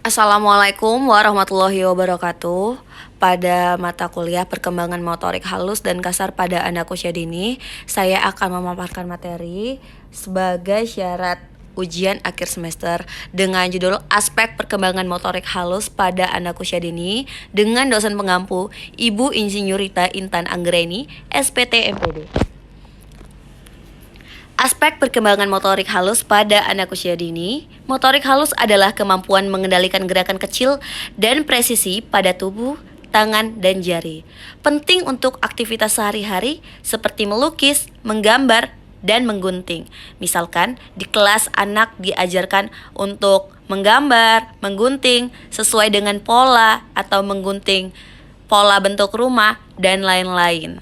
Assalamualaikum warahmatullahi wabarakatuh. Pada mata kuliah Perkembangan Motorik Halus dan Kasar pada Anak Usia Dini, saya akan memaparkan materi sebagai syarat ujian akhir semester dengan judul Aspek Perkembangan Motorik Halus pada Anak Usia Dini dengan dosen pengampu Ibu Insinyurita Intan Anggreni, SPT MPD. Aspek perkembangan motorik halus pada anak usia dini. Motorik halus adalah kemampuan mengendalikan gerakan kecil dan presisi pada tubuh, tangan, dan jari. Penting untuk aktivitas sehari-hari seperti melukis, menggambar, dan menggunting. Misalkan di kelas anak diajarkan untuk menggambar, menggunting sesuai dengan pola atau menggunting pola bentuk rumah dan lain-lain.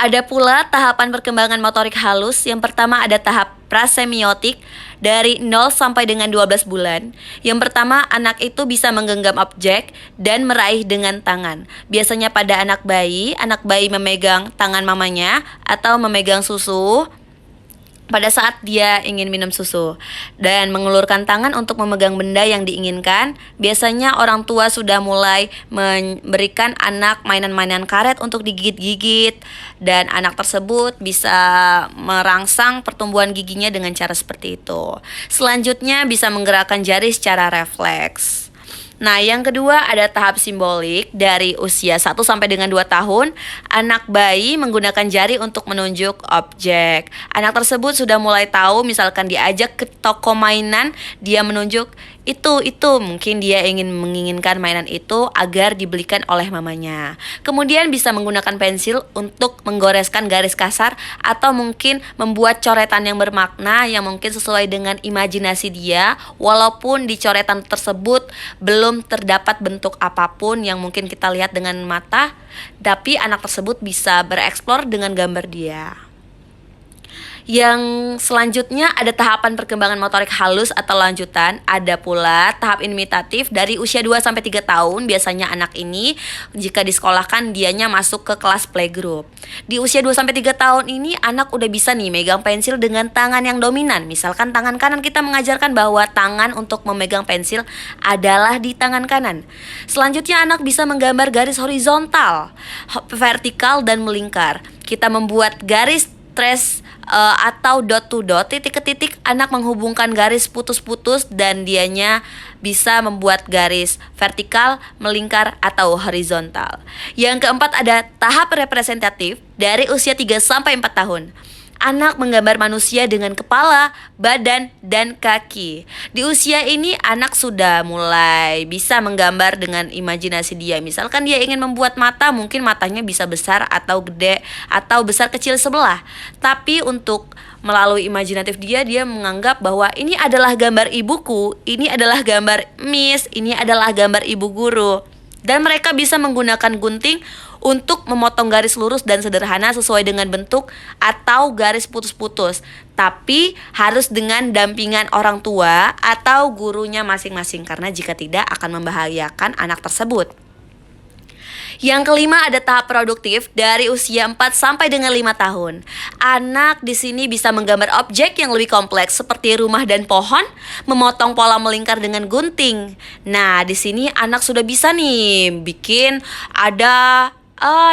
Ada pula tahapan perkembangan motorik halus. Yang pertama ada tahap prasemiotik dari 0 sampai dengan 12 bulan. Yang pertama, anak itu bisa menggenggam objek dan meraih dengan tangan. Biasanya pada anak bayi memegang tangan mamanya atau memegang susu pada saat dia ingin minum susu dan mengulurkan tangan untuk memegang benda yang diinginkan. Biasanya orang tua sudah mulai memberikan anak mainan-mainan karet untuk digigit-gigit dan anak tersebut bisa merangsang pertumbuhan giginya dengan cara seperti itu. Selanjutnya bisa menggerakkan jari secara refleks. Nah, yang kedua ada tahap simbolik dari usia 1 sampai dengan 2 tahun. Anak bayi menggunakan jari untuk menunjuk objek. Anak tersebut sudah mulai tahu, misalkan diajak ke toko mainan, dia menunjuk itu mungkin dia menginginkan mainan itu agar dibelikan oleh mamanya. Kemudian bisa menggunakan pensil untuk menggoreskan garis kasar atau mungkin membuat coretan yang bermakna yang mungkin sesuai dengan imajinasi dia, walaupun di coretan tersebut belum terdapat bentuk apapun yang mungkin kita lihat dengan mata, tapi anak tersebut bisa bereksplor dengan gambar dia. Yang selanjutnya ada tahapan perkembangan motorik halus atau lanjutan. Ada pula tahap imitatif dari usia 2 sampai 3 tahun. Biasanya anak ini jika disekolahkan dianya masuk ke kelas playgroup. Di usia 2 sampai 3 tahun ini anak udah bisa nih megang pensil dengan tangan yang dominan. Misalkan tangan kanan, kita mengajarkan bahwa tangan untuk memegang pensil adalah di tangan kanan. Selanjutnya anak bisa menggambar garis horizontal, vertikal, dan melingkar. Kita membuat garis trace atau dot to dot, titik ke titik. Anak menghubungkan garis putus-putus dan dianya bisa membuat garis vertikal, melingkar, atau horizontal. Yang keempat ada tahap representatif dari usia 3 sampai 4 tahun. Anak menggambar manusia dengan kepala, badan, dan kaki. Di usia ini anak sudah mulai bisa menggambar dengan imajinasi dia. Misalkan dia ingin membuat mata, mungkin matanya bisa besar atau gede atau besar kecil sebelah. Tapi untuk melalui imajinatif dia menganggap bahwa ini adalah gambar ibuku, ini adalah gambar Miss, ini adalah gambar ibu guru. Dan mereka bisa menggunakan gunting untuk memotong garis lurus dan sederhana sesuai dengan bentuk atau garis putus-putus, tapi harus dengan dampingan orang tua atau gurunya masing-masing, karena jika tidak akan membahayakan anak tersebut. Yang kelima ada tahap produktif dari usia 4 sampai dengan 5 tahun. Anak di sini bisa menggambar objek yang lebih kompleks seperti rumah dan pohon, memotong pola melingkar dengan gunting. Nah, di sini anak sudah bisa nih bikin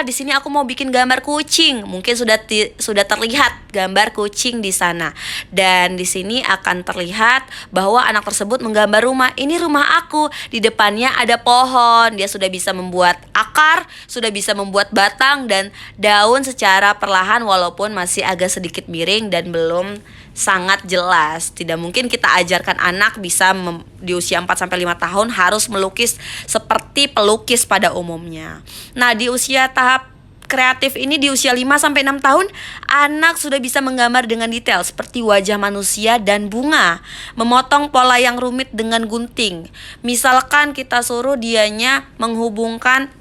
di sini aku mau bikin gambar kucing. Mungkin sudah terlihat gambar kucing di sana. Dan di sini akan terlihat bahwa anak tersebut menggambar rumah. Ini rumah aku. Di depannya ada pohon. Dia sudah bisa membuat akar, sudah bisa membuat batang dan daun secara perlahan walaupun masih agak sedikit miring dan belum sangat jelas. Tidak mungkin kita ajarkan anak bisa di usia 4 sampai 5 tahun harus melukis seperti pelukis pada umumnya. Nah, di usia tahap kreatif ini di usia 5 sampai 6 tahun anak sudah bisa menggambar dengan detail seperti wajah manusia dan bunga, memotong pola yang rumit dengan gunting. Misalkan kita suruh dianya menghubungkan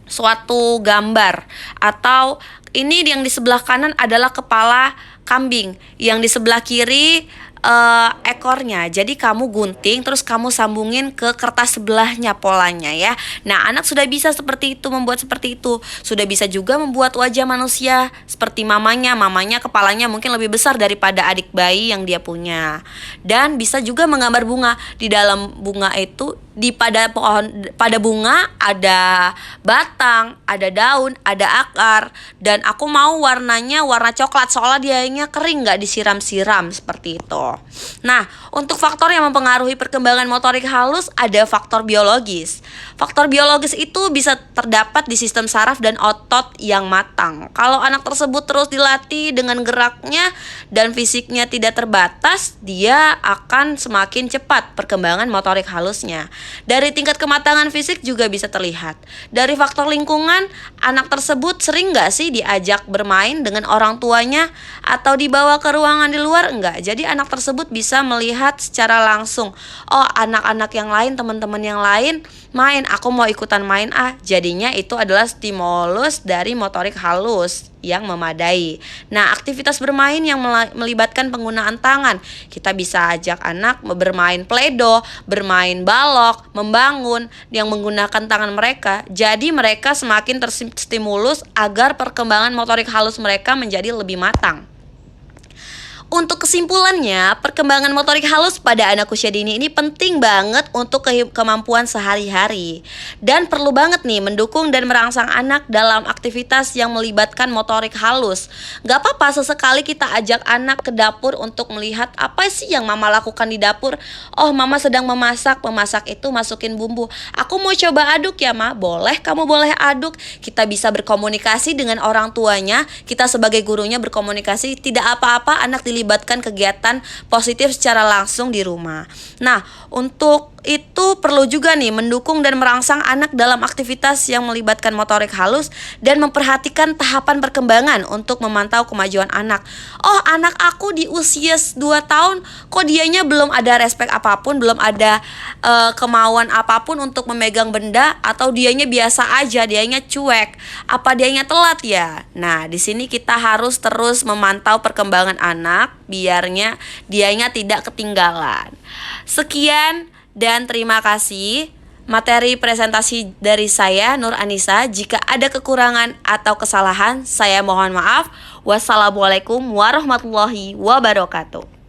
suatu gambar, atau ini yang di sebelah kanan adalah kepala kambing, yang di sebelah kiri ekornya. Jadi kamu gunting terus kamu sambungin ke kertas sebelahnya polanya ya. Nah, anak sudah bisa seperti itu, membuat seperti itu. Sudah bisa juga membuat wajah manusia seperti mamanya. Mamanya kepalanya mungkin lebih besar daripada adik bayi yang dia punya. Dan bisa juga menggambar bunga. Di dalam bunga itu pada bunga ada batang, ada daun, ada akar, dan aku mau warnanya warna coklat soalnya dianya kering, nggak disiram-siram seperti itu. Nah, untuk faktor yang mempengaruhi perkembangan motorik halus ada faktor biologis. Faktor biologis itu bisa terdapat di sistem saraf dan otot yang matang. Kalau anak tersebut terus dilatih dengan geraknya dan fisiknya tidak terbatas, dia akan semakin cepat perkembangan motorik halusnya. Dari tingkat kematangan fisik juga bisa terlihat. Dari faktor lingkungan, anak tersebut sering nggak sih diajak bermain dengan orang tuanya atau dibawa ke ruangan di luar? Enggak. Jadi anak tersebut bisa melihat secara langsung, oh anak-anak yang lain, teman-teman yang lain main, aku mau ikutan main ah. Jadinya itu adalah stimulus dari motorik halus yang memadai. Nah, aktivitas bermain yang melibatkan penggunaan tangan, kita bisa ajak anak bermain play-doh, bermain balok, membangun yang menggunakan tangan mereka. Jadi mereka semakin terstimulus agar perkembangan motorik halus mereka menjadi lebih matang. Untuk kesimpulannya, perkembangan motorik halus pada anak usia dini ini penting banget untuk kemampuan sehari-hari. Dan perlu banget nih mendukung dan merangsang anak dalam aktivitas yang melibatkan motorik halus. Gak apa-apa sesekali kita ajak anak ke dapur untuk melihat apa sih yang mama lakukan di dapur. Oh, mama sedang memasak itu masukin bumbu. Aku mau coba aduk ya ma, boleh, kamu boleh aduk. Kita bisa berkomunikasi dengan orang tuanya, kita sebagai gurunya berkomunikasi, tidak apa-apa anak dilibatkan kegiatan positif secara langsung di rumah. Nah, untuk itu perlu juga nih mendukung dan merangsang anak dalam aktivitas yang melibatkan motorik halus dan memperhatikan tahapan perkembangan untuk memantau kemajuan anak. Oh, anak aku di usia 2 tahun kok dianya belum ada respek apapun, belum ada kemauan apapun untuk memegang benda, atau dianya biasa aja, dianya cuek. Apa dianya telat ya? Nah, di sini kita harus terus memantau perkembangan anak biarnya dianya tidak ketinggalan. Sekian dan terima kasih. Materi presentasi dari saya, Nur Anissa. Jika ada kekurangan atau kesalahan, saya mohon maaf. Wassalamualaikum warahmatullahi wabarakatuh.